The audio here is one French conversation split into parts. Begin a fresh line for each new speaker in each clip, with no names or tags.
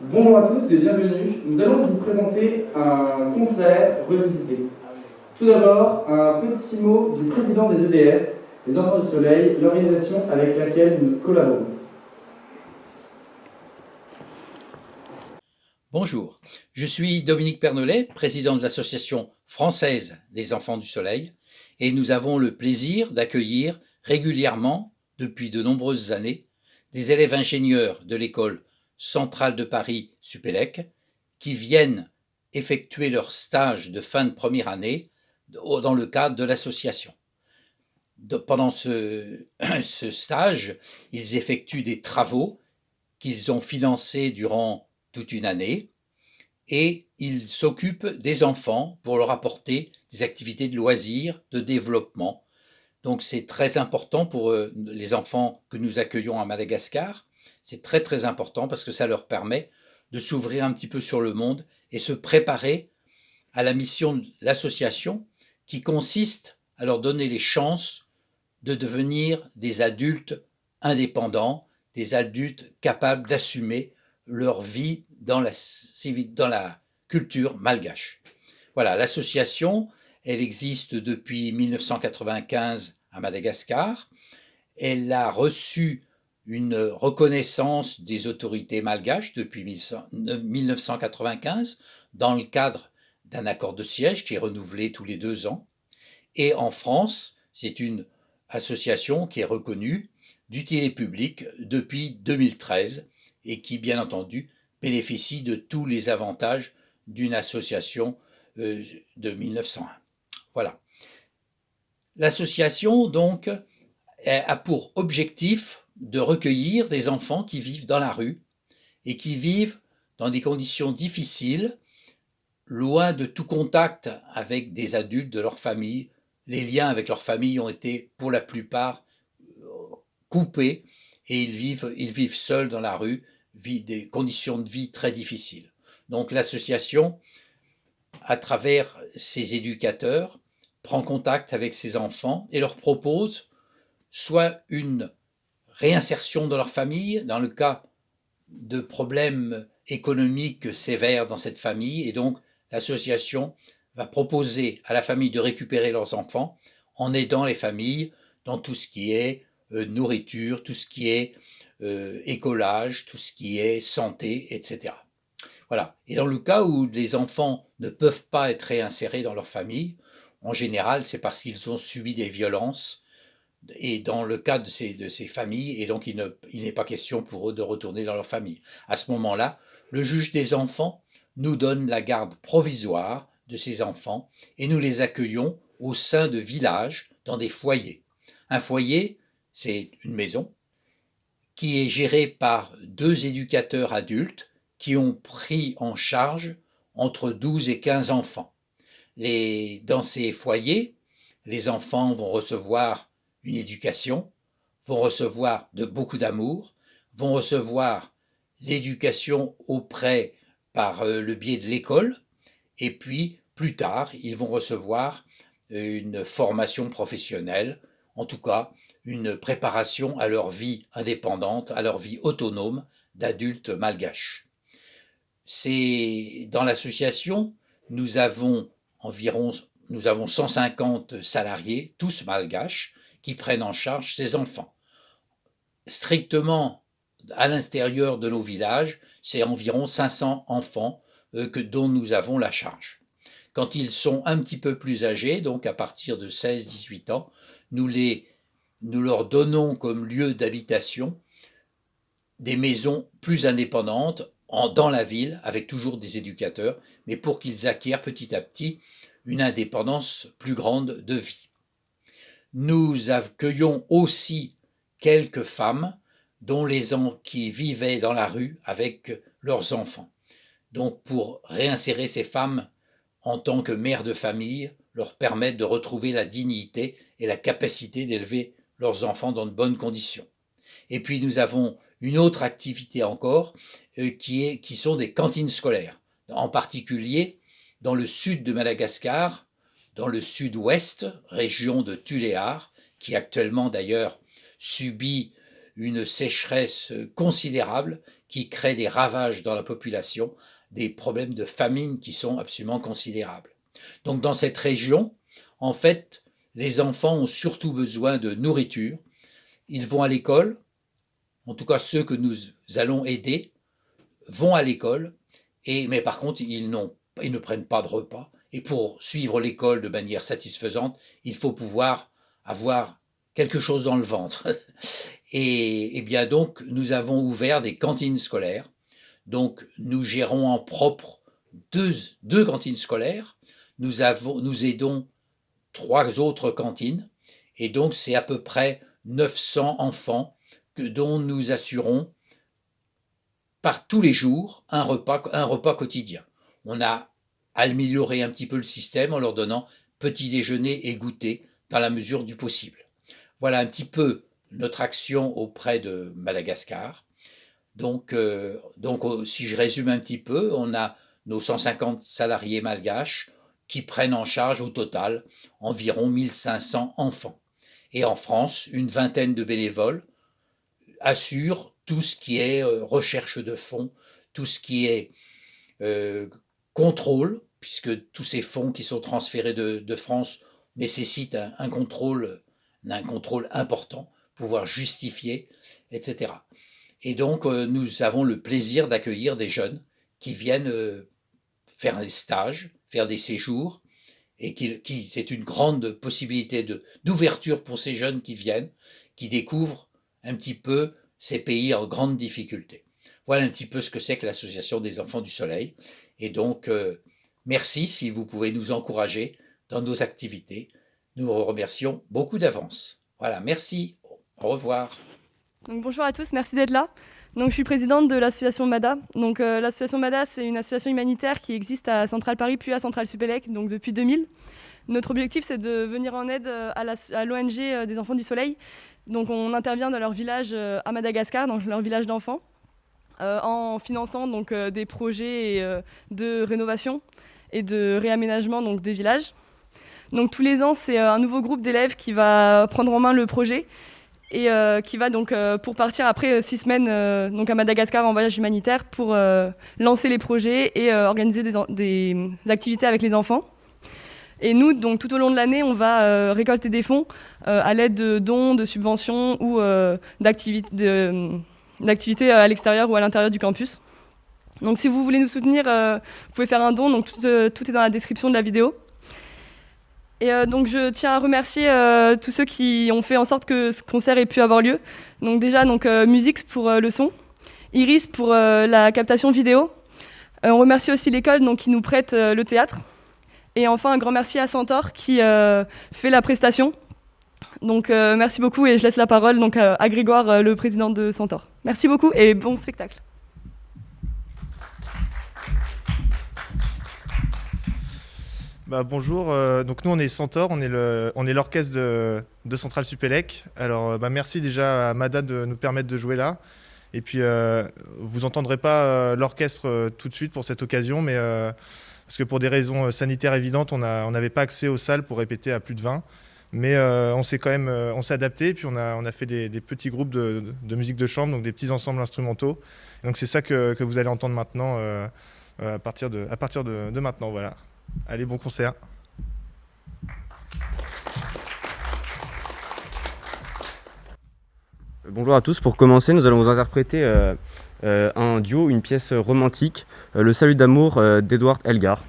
Bonjour à tous et bienvenue. Nous allons vous présenter un concert revisité. Tout d'abord, un petit mot du président des EDS, les Enfants du Soleil, l'organisation avec laquelle nous collaborons.
Bonjour, je suis Dominique Pernolet, président de l'Association française des Enfants du Soleil, et nous avons le plaisir d'accueillir régulièrement, depuis de nombreuses années, des élèves ingénieurs de l'école centrale de Paris Supélec qui viennent effectuer leur stage de fin de première année dans le cadre de l'association. Pendant ce stage, ils effectuent des travaux qu'ils ont financés durant toute une année et ils s'occupent des enfants pour leur apporter des activités de loisirs, de développement. Donc c'est très important pour les enfants que nous accueillons à Madagascar. C'est très très important parce que ça leur permet de s'ouvrir un petit peu sur le monde et se préparer à la mission de l'association qui consiste à leur donner les chances de devenir des adultes indépendants, des adultes capables d'assumer leur vie dans la culture malgache. Voilà, l'association, elle existe depuis 1995 à Madagascar. Elle a reçu une reconnaissance des autorités malgaches depuis 1995 dans le cadre d'un accord de siège qui est renouvelé tous les 2 ans. Et en France, c'est une association qui est reconnue d'utilité publique depuis 2013 et qui, bien entendu, bénéficie de tous les avantages d'une association de 1901. Voilà. L'association, donc, a pour objectif de recueillir des enfants qui vivent dans la rue et qui vivent dans des conditions difficiles, loin de tout contact avec des adultes de leur famille. Les liens avec leur famille ont été, pour la plupart, coupés et ils vivent seuls dans la rue, des conditions de vie très difficiles. Donc l'association, à travers ses éducateurs, prend contact avec ces enfants et leur propose soit une réinsertion dans leur famille, dans le cas de problèmes économiques sévères dans cette famille, et donc l'association va proposer à la famille de récupérer leurs enfants en aidant les familles dans tout ce qui est nourriture, tout ce qui est écolage, tout ce qui est santé, etc. Voilà. Et dans le cas où les enfants ne peuvent pas être réinsérés dans leur famille, en général, c'est parce qu'ils ont subi des violences et dans le cas de ces familles, et donc il n'est pas question pour eux de retourner dans leur famille. À ce moment-là, le juge des enfants nous donne la garde provisoire de ces enfants et nous les accueillons au sein de villages, dans des foyers. Un foyer, c'est une maison qui est gérée par 2 éducateurs adultes qui ont pris en charge entre 12 et 15 enfants. Dans ces foyers, les enfants vont recevoir une éducation, vont recevoir de beaucoup d'amour, vont recevoir l'éducation auprès par le biais de l'école, et puis plus tard, ils vont recevoir une formation professionnelle, en tout cas une préparation à leur vie indépendante, à leur vie autonome d'adultes malgaches. C'est dans l'association, nous avons environ nous avons 150 salariés, tous malgaches, qui prennent en charge ces enfants. Strictement à l'intérieur de nos villages, c'est environ 500 enfants dont nous avons la charge. Quand ils sont un petit peu plus âgés, donc à partir de 16-18 ans, nous leur donnons comme lieu d'habitation des maisons plus indépendantes dans la ville, avec toujours des éducateurs, mais pour qu'ils acquièrent petit à petit une indépendance plus grande de vie. Nous accueillons aussi quelques femmes qui vivaient dans la rue avec leurs enfants. Donc pour réinsérer ces femmes en tant que mères de famille, leur permettre de retrouver la dignité et la capacité d'élever leurs enfants dans de bonnes conditions. Et puis nous avons une autre activité encore qui sont des cantines scolaires, en particulier dans le sud de Madagascar, dans le sud-ouest, région de Tuléar, qui actuellement d'ailleurs subit une sécheresse considérable qui crée des ravages dans la population, des problèmes de famine qui sont absolument considérables. Donc dans cette région, en fait, les enfants ont surtout besoin de nourriture. Ils vont à l'école, en tout cas ceux que nous allons aider vont à l'école, mais par contre ils ne prennent pas de repas. Et pour suivre l'école de manière satisfaisante, il faut pouvoir avoir quelque chose dans le ventre. Et bien donc, nous avons ouvert des cantines scolaires. Donc, nous gérons en propre deux cantines scolaires. Nous aidons 3 autres cantines. Et donc, c'est à peu près 900 enfants dont nous assurons par tous les jours un repas quotidien. On a amélioré un petit peu le système en leur donnant petit déjeuner et goûter dans la mesure du possible. Voilà un petit peu notre action auprès de Madagascar. Donc, si je résume un petit peu, on a nos 150 salariés malgaches qui prennent en charge au total environ 1500 enfants. Et en France, une vingtaine de bénévoles assurent tout ce qui est recherche de fonds, tout ce qui est contrôle, puisque tous ces fonds qui sont transférés de France nécessitent un contrôle important, pouvoir justifier, etc. Et donc, nous avons le plaisir d'accueillir des jeunes qui viennent faire des stages, faire des séjours, et c'est une grande possibilité d'ouverture pour ces jeunes qui viennent, qui découvrent un petit peu ces pays en grande difficulté. Voilà un petit peu ce que c'est que l'Association des Enfants du Soleil. Et donc, merci si vous pouvez nous encourager dans nos activités. Nous vous remercions beaucoup d'avance. Voilà, merci. Au revoir.
Donc, bonjour à tous, merci d'être là. Donc, je suis présidente de l'association MADA. Donc, l'association MADA, c'est une association humanitaire qui existe à Centrale Paris puis à Centrale Supélec, donc depuis 2000. Notre objectif, c'est de venir en aide à l'ONG des Enfants du Soleil. Donc, on intervient dans leur village à Madagascar, dans leur village d'enfants, en finançant donc, des projets de rénovation et de réaménagement donc, des villages. Donc, tous les ans, c'est un nouveau groupe d'élèves qui va prendre en main le projet et qui va donc pour partir après 6 semaines donc à Madagascar en voyage humanitaire pour lancer les projets et organiser des activités avec les enfants. Et nous, donc, tout au long de l'année, on va récolter des fonds à l'aide de dons, de subventions ou d'activités à l'extérieur ou à l'intérieur du campus. Donc si vous voulez nous soutenir, vous pouvez faire un don, donc tout est dans la description de la vidéo. Et donc je tiens à remercier tous ceux qui ont fait en sorte que ce concert ait pu avoir lieu. Donc déjà Musix pour le son, Iris pour la captation vidéo. On remercie aussi l'école donc, qui nous prête le théâtre. Et enfin un grand merci à Centaure qui fait la prestation. Donc merci beaucoup et je laisse la parole donc, à Grégoire, le président de Centaure. Merci beaucoup et bon spectacle.
Bonjour, donc nous on est Centaure, on est l'orchestre de Centrale Supélec. Alors merci déjà à Mada de nous permettre de jouer là. Et puis vous n'entendrez pas l'orchestre tout de suite pour cette occasion, mais parce que pour des raisons sanitaires évidentes, on n'avait pas accès aux salles pour répéter à plus de 20. Mais on s'est adapté, puis on a fait des petits groupes de musique de chambre, donc des petits ensembles instrumentaux. Et donc c'est ça que vous allez entendre maintenant, à partir de maintenant, voilà. Allez, bon concert.
Bonjour à tous, pour commencer, nous allons vous interpréter un duo, une pièce romantique, Le Salut d'amour d'Edward Elgar.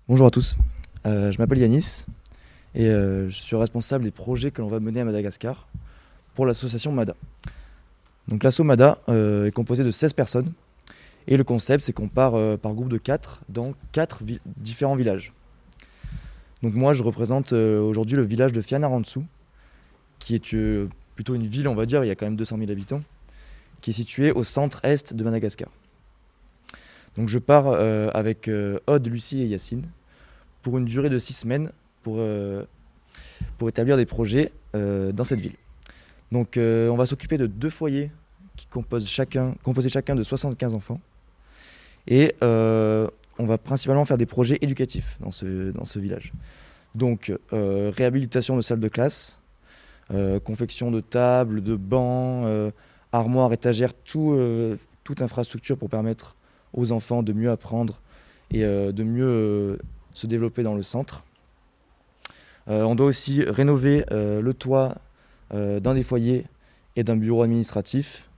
Bonjour à tous, je m'appelle Yanis et je suis responsable des projets que l'on va mener à Madagascar pour l'association MADA. Donc l'asso MADA est composé de 16 personnes et le concept c'est qu'on part par groupe de 4 dans 4 différents villages. Donc moi je représente aujourd'hui le village de Fianarantsoa qui est plutôt une ville on va dire, il y a quand même 200 000 habitants, qui est située au centre-est de Madagascar. Donc je pars avec Aude, Lucie et Yacine pour une durée de 6 semaines pour établir des projets dans cette ville. Donc on va s'occuper de 2 foyers qui composés chacun de 75 enfants. Et on va principalement faire des projets éducatifs dans ce village. Donc réhabilitation de salles de classe, confection de tables, de bancs, armoires, étagères, toute infrastructure pour permettre aux enfants de mieux apprendre et de mieux se développer dans le centre. On doit aussi rénover le toit d'un des foyers et d'un bureau administratif.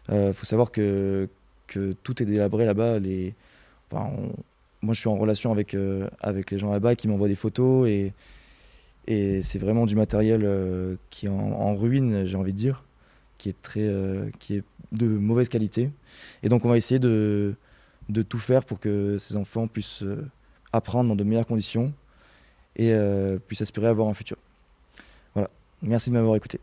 Faut savoir que tout est délabré là-bas. Moi, je suis en relation avec les gens là-bas qui m'envoient des photos et c'est vraiment du matériel qui est en ruine, j'ai envie de dire, qui est de mauvaise qualité. Et donc, on va essayer de tout faire pour que ces enfants puissent apprendre dans de meilleures conditions et puissent aspirer à avoir un futur. Voilà, merci de m'avoir écouté.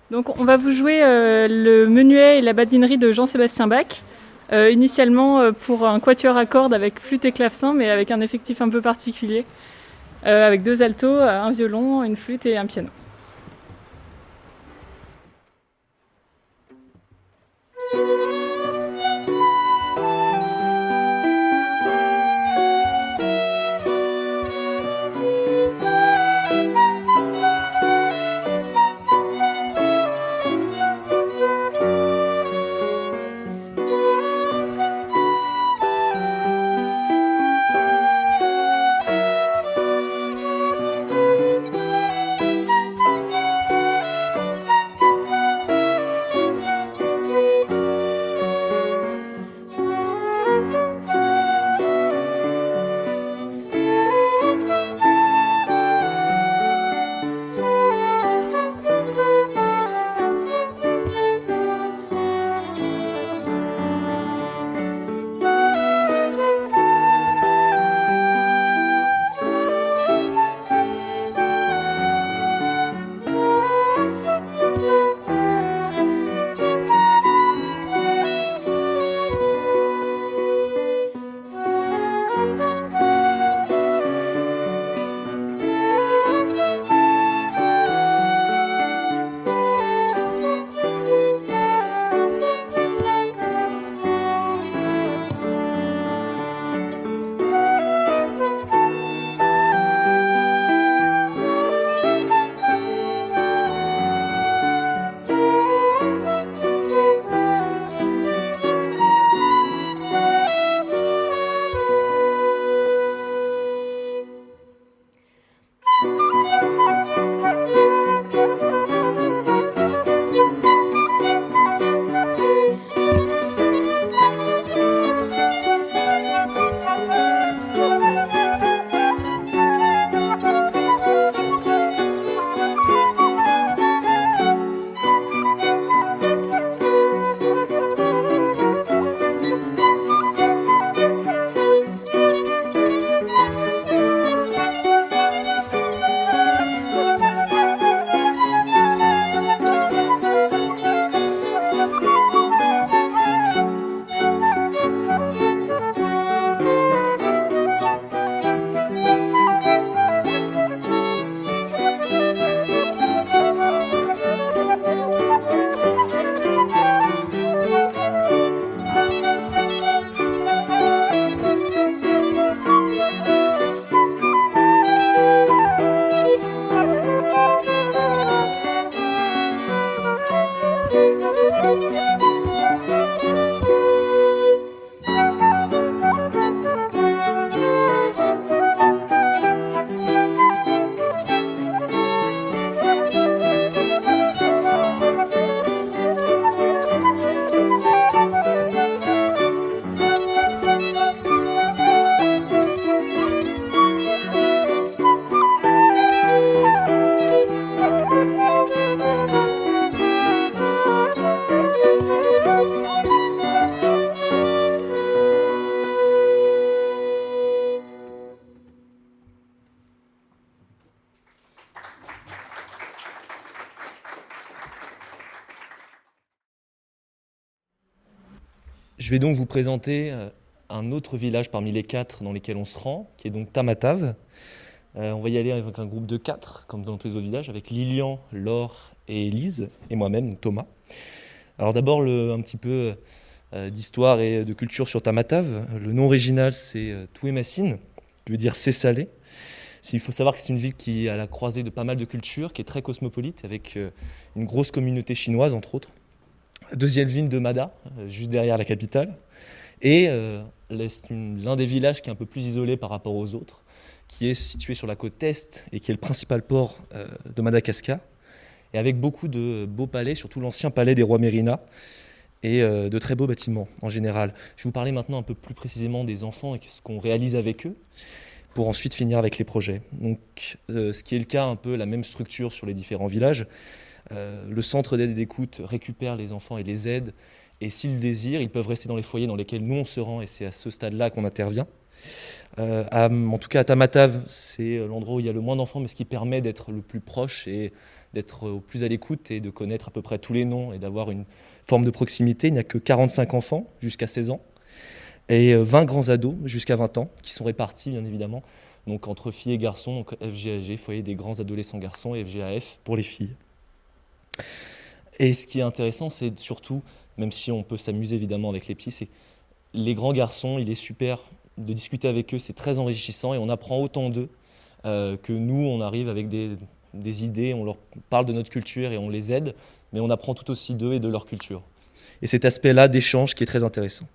Donc on va vous jouer le menuet et la badinerie de Jean-Sébastien Bach, initialement pour un quatuor à cordes avec flûte et clavecin, mais avec un effectif un peu particulier, avec 2 altos, un violon, une flûte et un piano.
Je vais donc vous présenter un autre village parmi les 4 dans lesquels on se rend, qui est donc Tamatave. On va y aller avec un groupe de 4, comme dans tous les autres villages, avec Lilian, Laure et Élise, et moi-même, Thomas. Alors d'abord, un petit peu d'histoire et de culture sur Tamatave. Le nom original, c'est Touémassine, qui veut dire c'est salé. Il faut savoir que c'est une ville qui est à la croisée de pas mal de cultures, qui est très cosmopolite, avec une grosse communauté chinoise, entre autres. Deuxième ville de Mada, juste derrière la capitale. Et l'un des villages qui est un peu plus isolé par rapport aux autres, qui est situé sur la côte est et qui est le principal port de Madagascar, et avec beaucoup de beaux palais, surtout l'ancien palais des rois Mérina, et de très beaux bâtiments en général. Je vais vous parler maintenant un peu plus précisément des enfants et ce qu'on réalise avec eux, pour ensuite finir avec les projets. Donc, ce qui est le cas, un peu la même structure sur les différents villages. Le centre d'aide et d'écoute récupère les enfants et les aide, et s'ils le désirent, ils peuvent rester dans les foyers dans lesquels nous on se rend, et c'est à ce stade-là qu'on intervient. En tout cas, à Tamatave, c'est l'endroit où il y a le moins d'enfants, mais ce qui permet d'être le plus proche et d'être au plus à l'écoute et de connaître à peu près tous les noms et d'avoir une forme de proximité. Il n'y a que 45 enfants jusqu'à 16 ans et 20 grands ados jusqu'à 20 ans qui sont répartis, bien évidemment, donc entre filles et garçons, donc FGAG, foyer des grands adolescents garçons, et FGAF pour les filles. Et ce qui est intéressant, c'est surtout, même si on peut s'amuser évidemment avec les petits, c'est les grands garçons, il est super de discuter avec eux, c'est très enrichissant et on apprend autant d'eux que nous, on arrive avec des idées, on leur parle de notre culture et on les aide, mais on apprend tout aussi d'eux et de leur culture. Et cet aspect-là d'échange qui est très intéressant.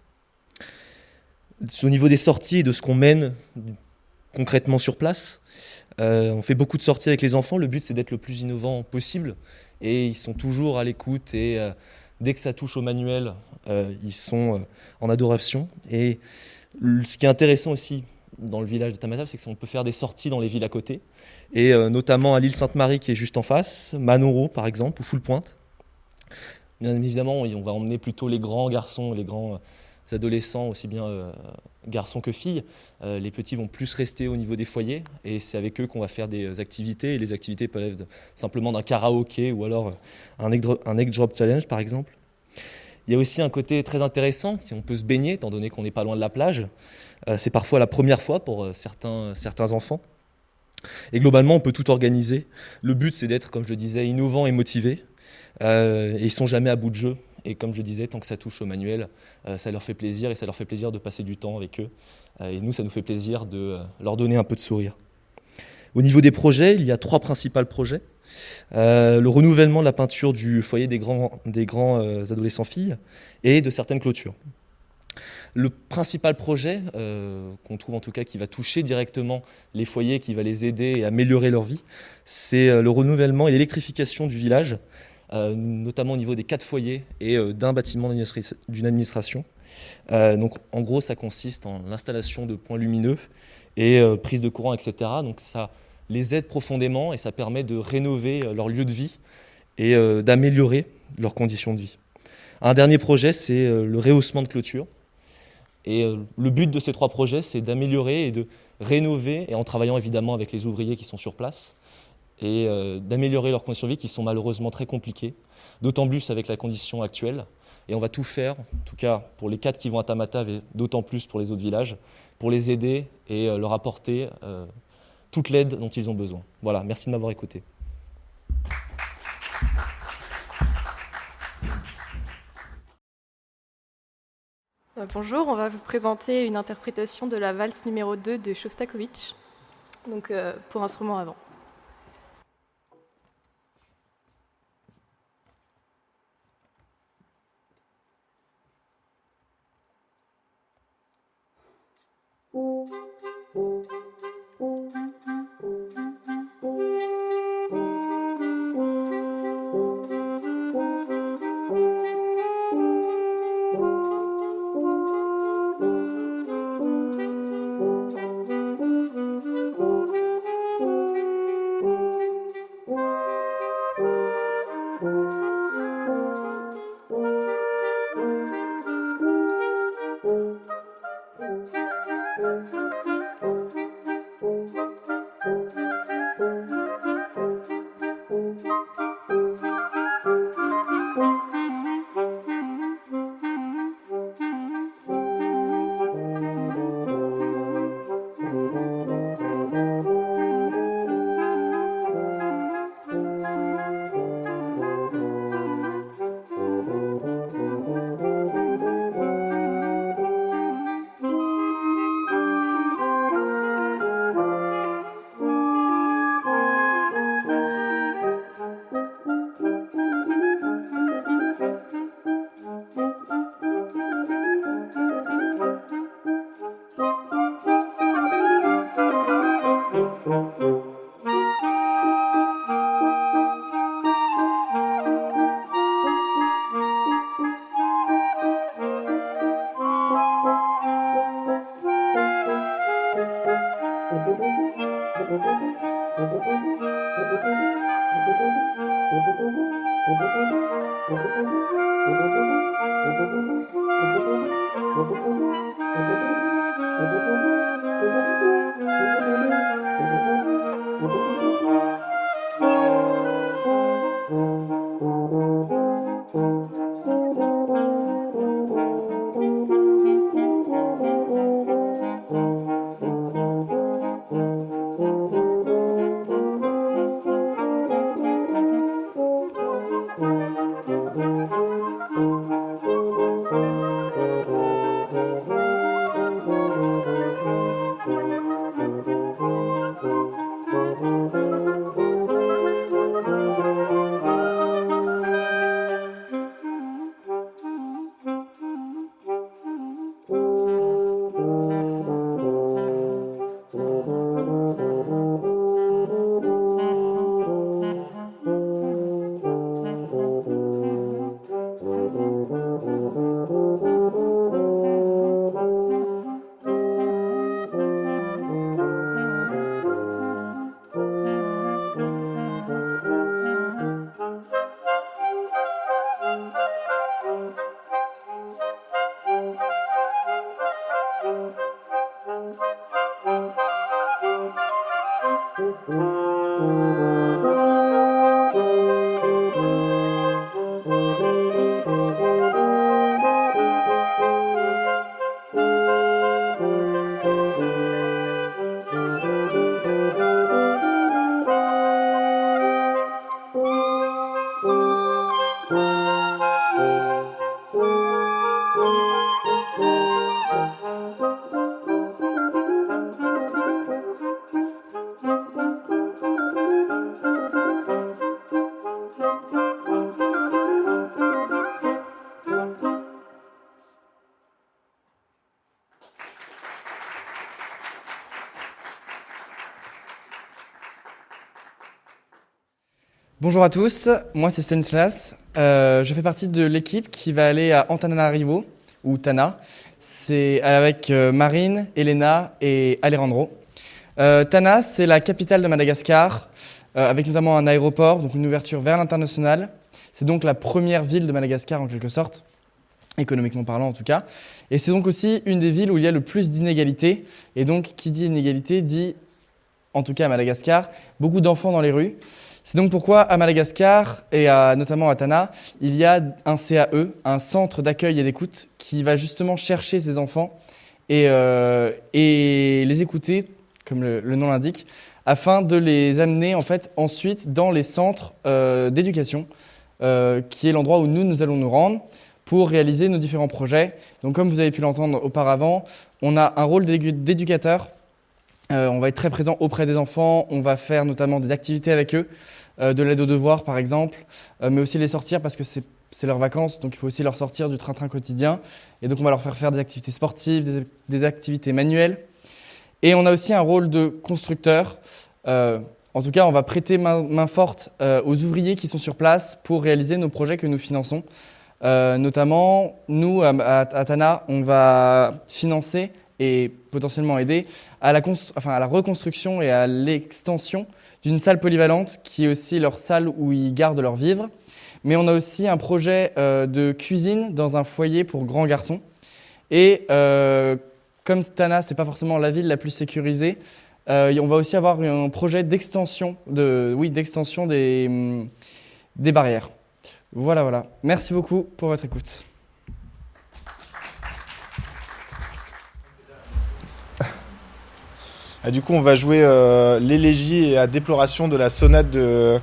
Au niveau des sorties et de ce qu'on mène concrètement sur place, on fait beaucoup de sorties avec les enfants, le but c'est d'être le plus innovant possible et ils sont toujours à l'écoute et dès que ça touche au manuel, ils sont en adoration. Et ce qui est intéressant aussi dans le village de Tamatave, c'est qu'on peut faire des sorties dans les villes à côté, et notamment à l'île Sainte-Marie qui est juste en face, Manoro par exemple, ou Full-Pointe. Bien évidemment, on va emmener plutôt les grands garçons, les grands adolescents, aussi bien garçons que filles. Les petits vont plus rester au niveau des foyers, et c'est avec eux qu'on va faire des activités, et les activités peuvent être simplement d'un karaoké ou alors un egg drop challenge par exemple. Il y a aussi un côté très intéressant, si on peut se baigner, étant donné qu'on n'est pas loin de la plage. C'est parfois la première fois pour certains enfants. Et globalement, on peut tout organiser. Le but, c'est d'être, comme je le disais, innovant et motivé. Et ils ne sont jamais à bout de jeu. Et comme je disais, tant que ça touche au manuel, ça leur fait plaisir, et ça leur fait plaisir de passer du temps avec eux. Et nous, ça nous fait plaisir de leur donner un peu de sourire. Au niveau des projets, il y a 3 principaux projets. Le renouvellement de la peinture du foyer des grands adolescents filles et de certaines clôtures. Le principal projet qu'on trouve en tout cas qui va toucher directement les foyers, qui va les aider et améliorer leur vie, c'est le renouvellement et l'électrification du village, notamment au niveau des 4 foyers et d'un bâtiment d'une administration. Donc en gros, ça consiste en l'installation de points lumineux et prise de courant, etc. Donc ça les aide profondément et ça permet de rénover leur lieu de vie et d'améliorer leurs conditions de vie. Un dernier projet, c'est le rehaussement de clôture. Et le but de ces 3 projets, c'est d'améliorer et de rénover, et en travaillant évidemment avec les ouvriers qui sont sur place, et d'améliorer leurs conditions de vie qui sont malheureusement très compliquées, d'autant plus avec la condition actuelle. Et on va tout faire, en tout cas pour les 4 qui vont à Tamatave et d'autant plus pour les autres villages, pour les aider et leur apporter toute l'aide dont ils ont besoin. Voilà, merci de m'avoir écouté.
Bonjour, on va vous présenter une interprétation de la valse numéro 2 de Shostakovich, donc pour instrument avant.
Bonjour à tous, moi c'est Stanislas. Je fais partie de l'équipe qui va aller à Antananarivo, ou Tana. C'est avec Marine, Elena et Alejandro. Tana, c'est la capitale de Madagascar, avec notamment un aéroport, donc une ouverture vers l'international. C'est donc la première ville de Madagascar en quelque sorte, économiquement parlant en tout cas. Et c'est donc aussi une des villes où il y a le plus d'inégalités. Et donc qui dit inégalité dit, en tout cas à Madagascar, beaucoup d'enfants dans les rues. C'est donc pourquoi à Madagascar et notamment à Tana, il y a un CAE, un centre d'accueil et d'écoute, qui va justement chercher ces enfants et les écouter, comme le nom l'indique, afin de les amener en fait ensuite dans les centres d'éducation, qui est l'endroit où nous allons nous rendre pour réaliser nos différents projets. Donc comme vous avez pu l'entendre auparavant, on a un rôle d'éducateur. On va être très présent auprès des enfants, on va faire notamment des activités avec eux, de l'aide aux devoirs par exemple, mais aussi les sortir parce que c'est leurs vacances, donc il faut aussi leur sortir du train-train quotidien. Et donc on va leur faire des activités sportives, des activités manuelles. Et on a aussi un rôle de constructeur. En tout cas, on va prêter main forte aux ouvriers qui sont sur place pour réaliser nos projets que nous finançons. Notamment, nous, à Tana, on va financer et potentiellement aider à la reconstruction et à l'extension d'une salle polyvalente qui est aussi leur salle où ils gardent leurs vivres. Mais on a aussi un projet de cuisine dans un foyer pour grands garçons. Et comme Tana, ce n'est pas forcément la ville la plus sécurisée, on va aussi avoir un projet d'extension des barrières. Voilà. Merci beaucoup pour votre écoute.
Du coup, on va jouer l'élégie à déploration de la sonate de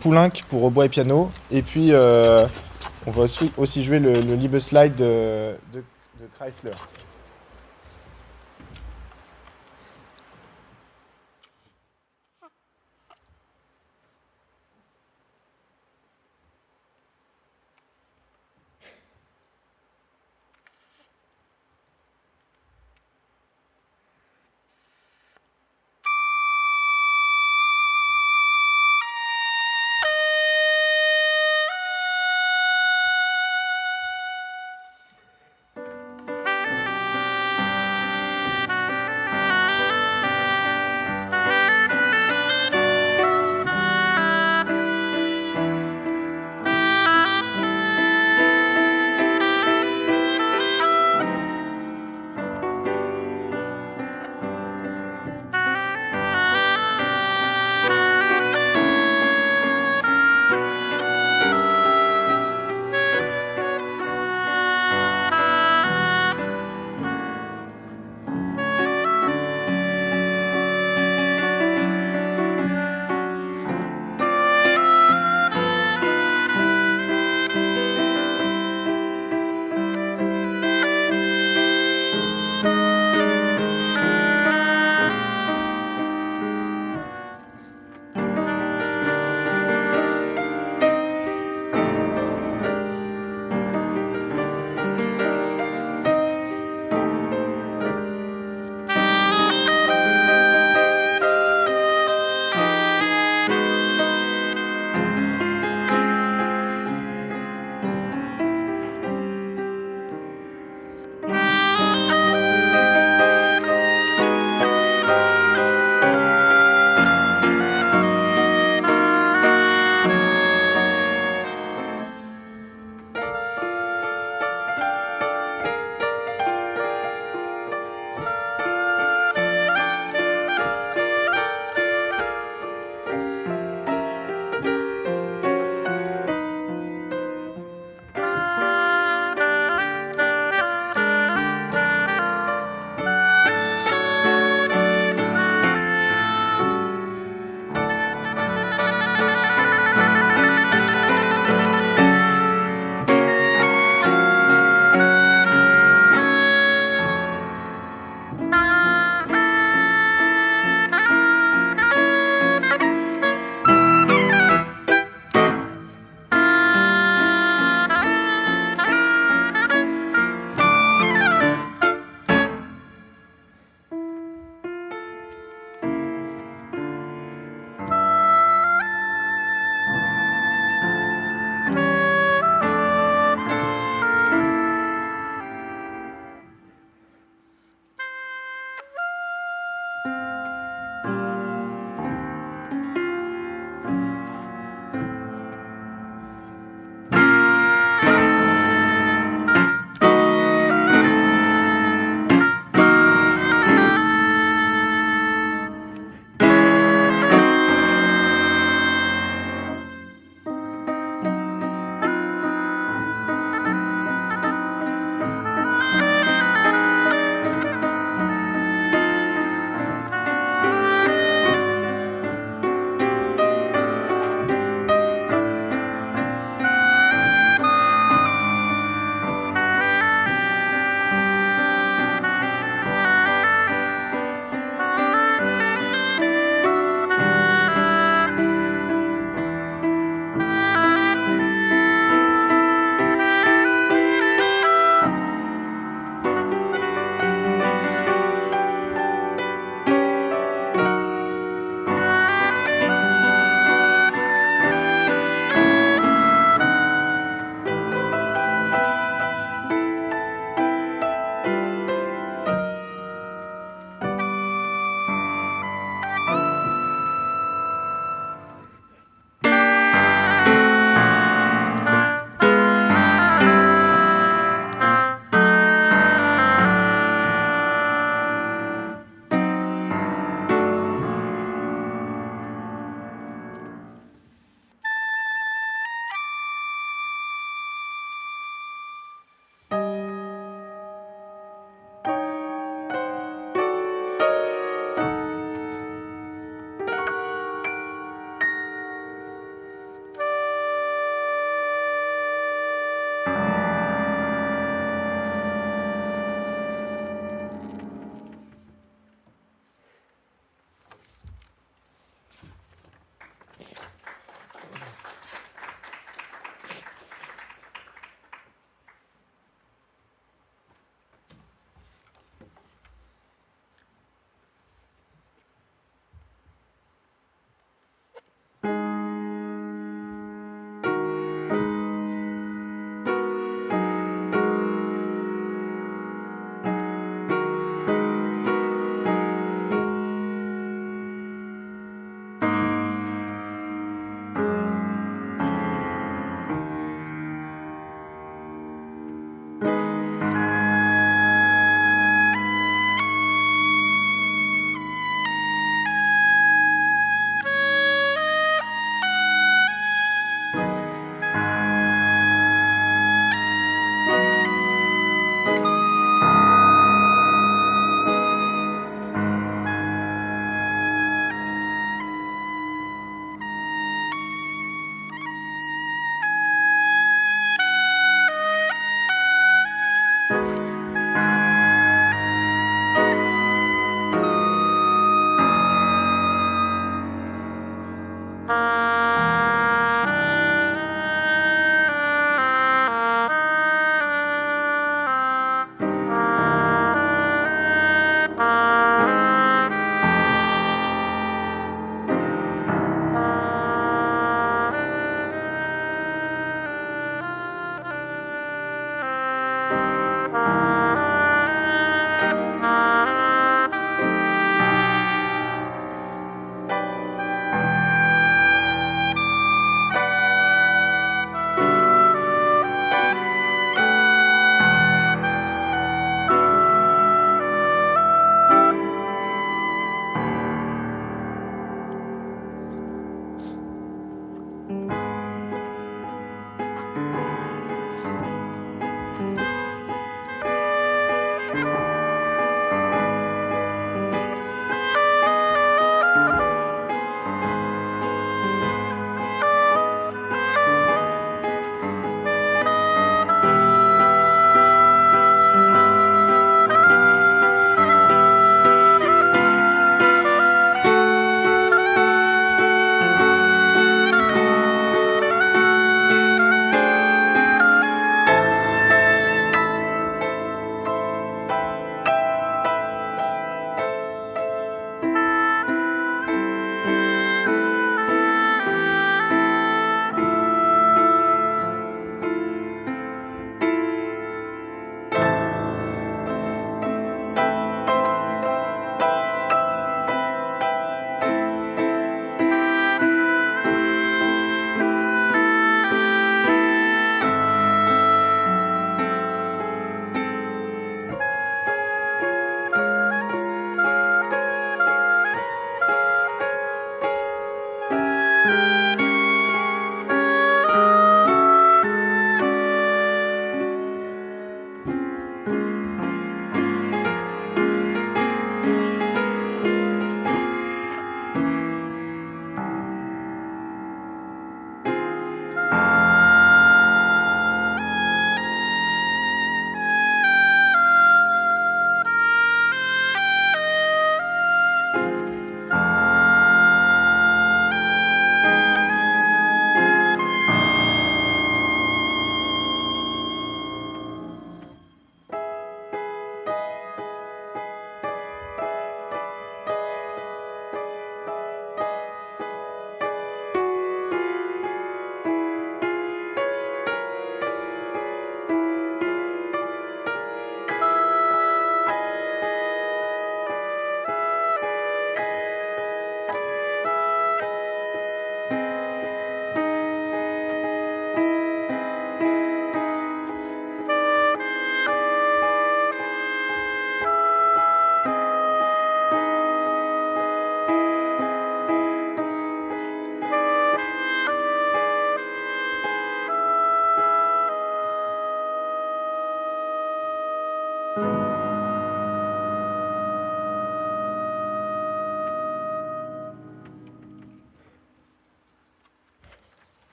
Poulenc pour hautbois et piano. Et puis, on va aussi jouer le Liebesleid de Chrysler.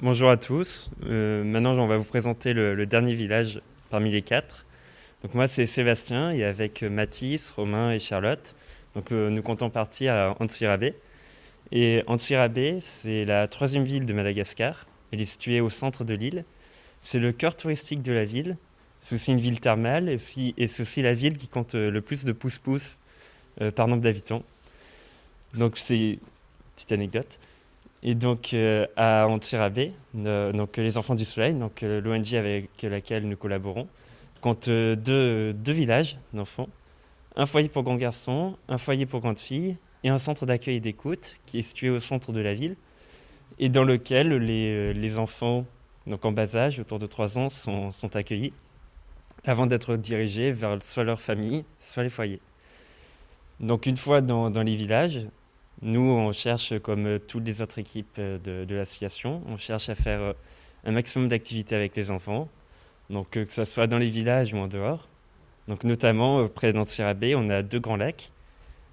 Bonjour à tous. Maintenant, on va vous présenter le dernier village parmi les 4. Donc moi, c'est Sébastien et avec Mathis, Romain et Charlotte. Donc nous comptons partir à Antsirabe. Et Antsirabe, c'est la 3e ville de Madagascar. Elle est située au centre de l'île. C'est le cœur touristique de la ville. C'est aussi une ville thermale et c'est aussi la ville qui compte le plus de pousse-pousse par nombre d'habitants. Donc c'est une petite anecdote. Et donc à Antsirabe, donc les Enfants du Soleil, donc l'ONG avec laquelle nous collaborons, compte deux villages d'enfants, un foyer pour grands garçons, un foyer pour grandes filles et un centre d'accueil et d'écoute qui est situé au centre de la ville et dans lequel les enfants donc en bas âge, autour de 3 ans, sont accueillis avant d'être dirigés vers soit leur famille, soit les foyers. Donc une fois dans les villages, nous, on cherche, comme toutes les autres équipes de l'association, on cherche à faire un maximum d'activités avec les enfants, donc que ce soit dans les villages ou en dehors. Donc notamment, près d'Antsirabe, on a 2 grands lacs,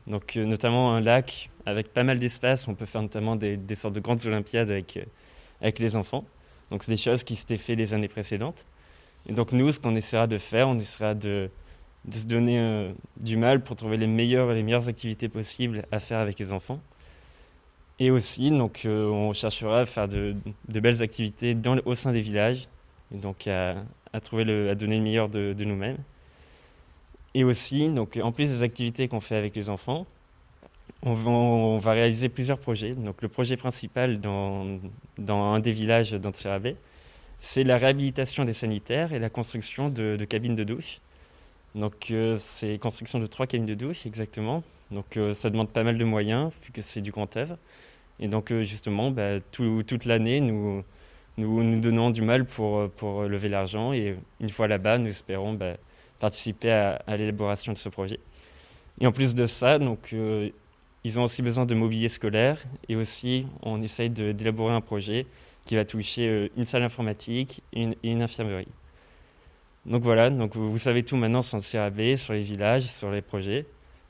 donc notamment un lac avec pas mal d'espace, on peut faire notamment des sortes de grandes olympiades avec les enfants. Donc c'est des choses qui s'étaient fait les années précédentes. Et donc nous, ce qu'on essaiera de faire, on essaiera de se donner du mal pour trouver les meilleures activités possibles à faire avec les enfants. Et aussi, donc, on cherchera à faire de belles activités au sein des villages, et donc à donner le meilleur de nous-mêmes. Et aussi, donc, en plus des activités qu'on fait avec les enfants, on va réaliser plusieurs projets. Donc, le projet principal dans un des villages d'Antsirabe, c'est la réhabilitation des sanitaires et la construction de cabines de douche. Donc c'est construction de 3 cabines de douche exactement. Donc ça demande pas mal de moyens vu que c'est du grand œuvre. Et donc justement toute l'année nous donnons du mal pour lever l'argent et une fois là-bas nous espérons participer à l'élaboration de ce projet. Et en plus de ça donc ils ont aussi besoin de mobilier scolaire et aussi on essaye d'élaborer un projet qui va toucher une salle informatique et une infirmerie. Donc voilà, donc vous savez tout maintenant sur le CRAB, sur les villages, sur les projets.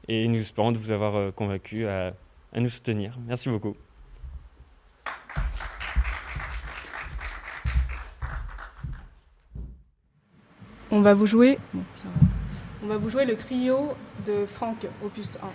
Et nous espérons de vous avoir convaincu à nous soutenir. Merci beaucoup.
On va vous jouer le trio de Franck, opus 1.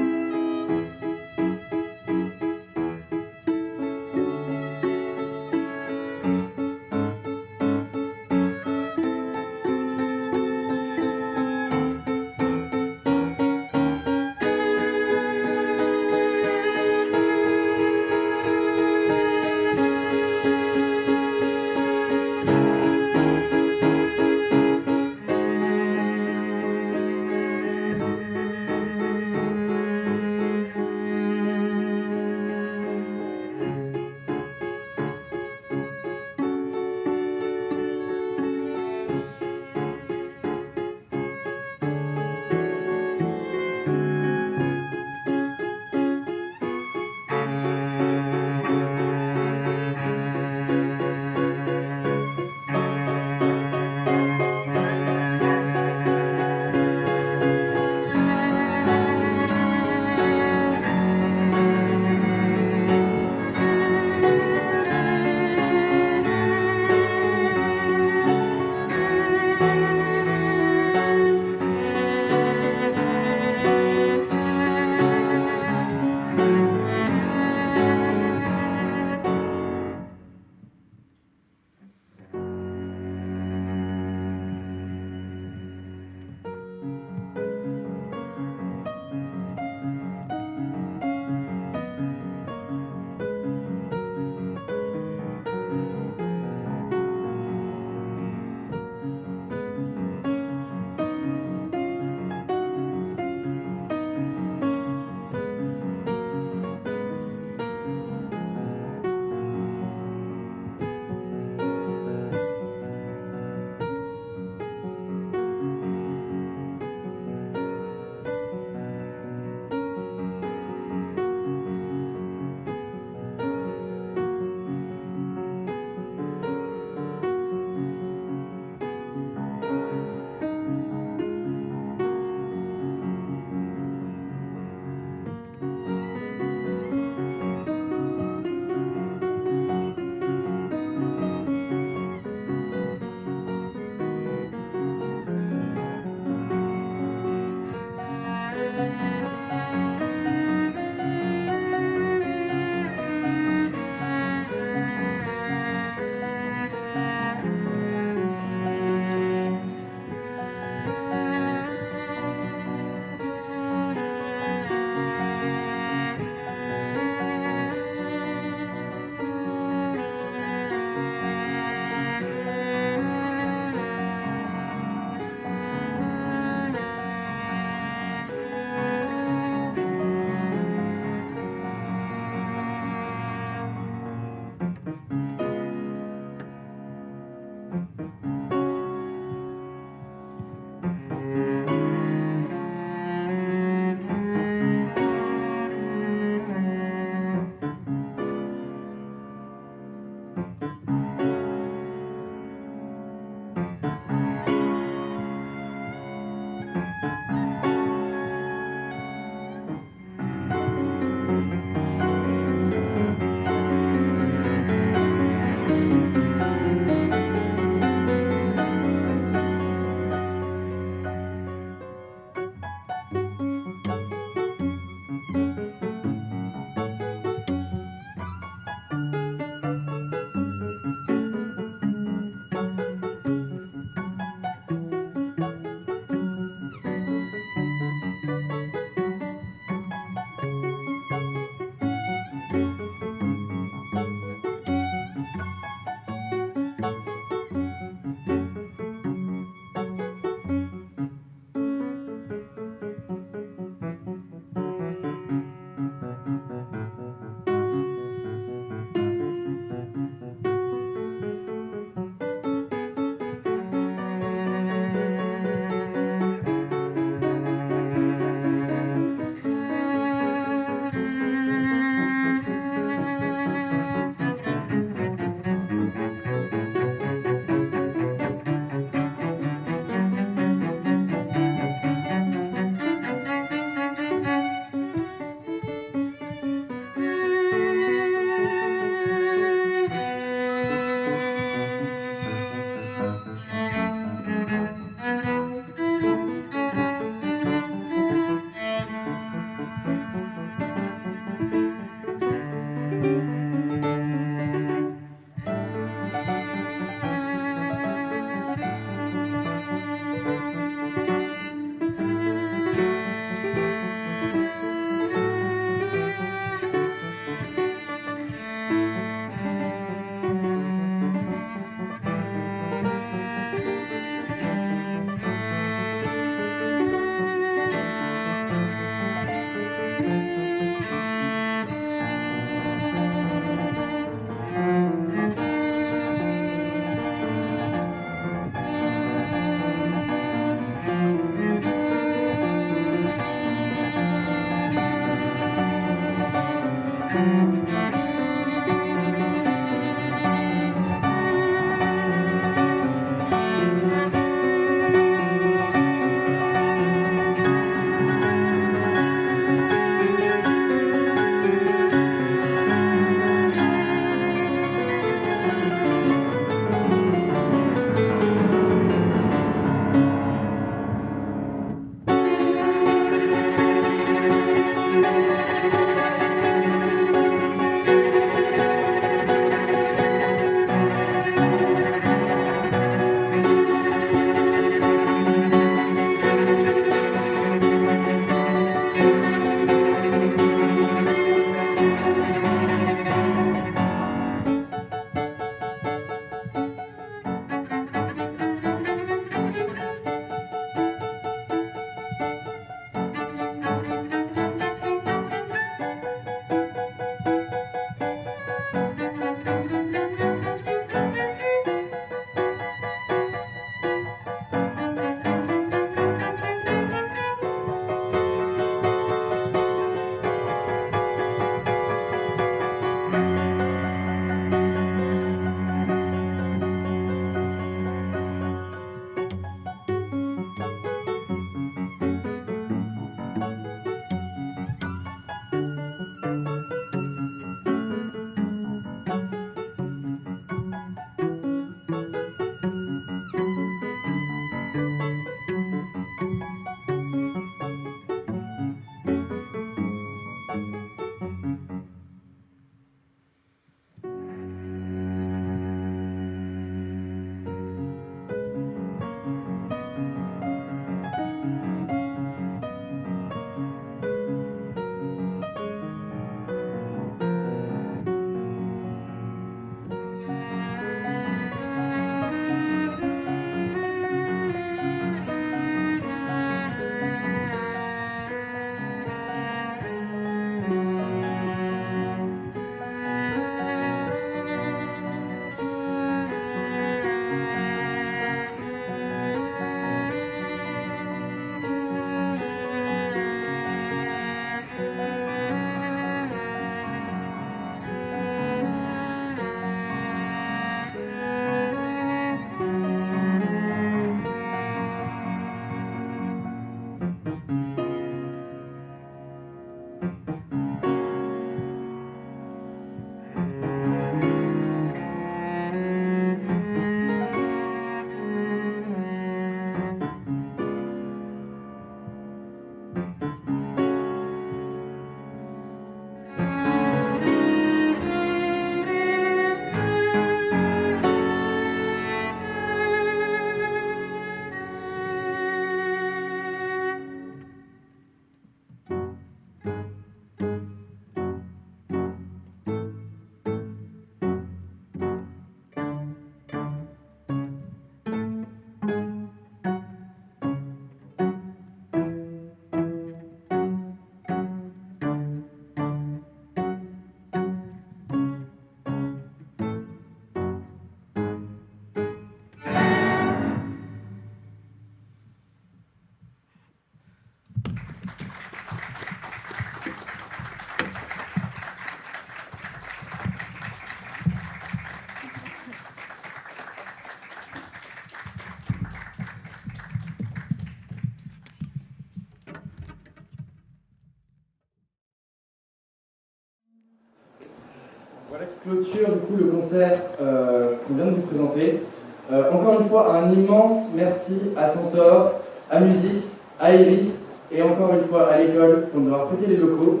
clôture du coup le concert qu'on vient de vous présenter. Encore une fois, un immense merci à Centaure, à Musix, à Iris et encore une fois à l'école pour nous avoir prêté les locaux.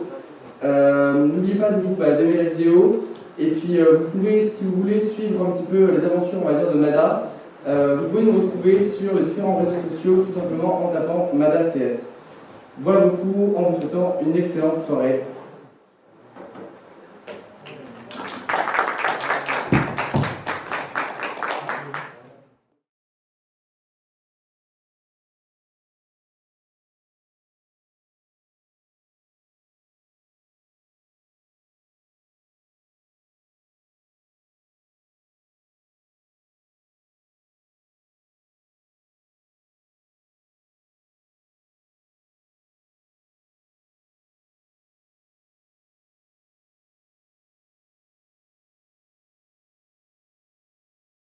N'oubliez pas d'aimer la vidéo et puis vous pouvez, si vous voulez, suivre un petit peu les aventures, on va dire, de Mada. Vous pouvez nous retrouver sur les différents réseaux sociaux tout simplement en tapant Mada CS. Voilà beaucoup en vous souhaitant une excellente soirée.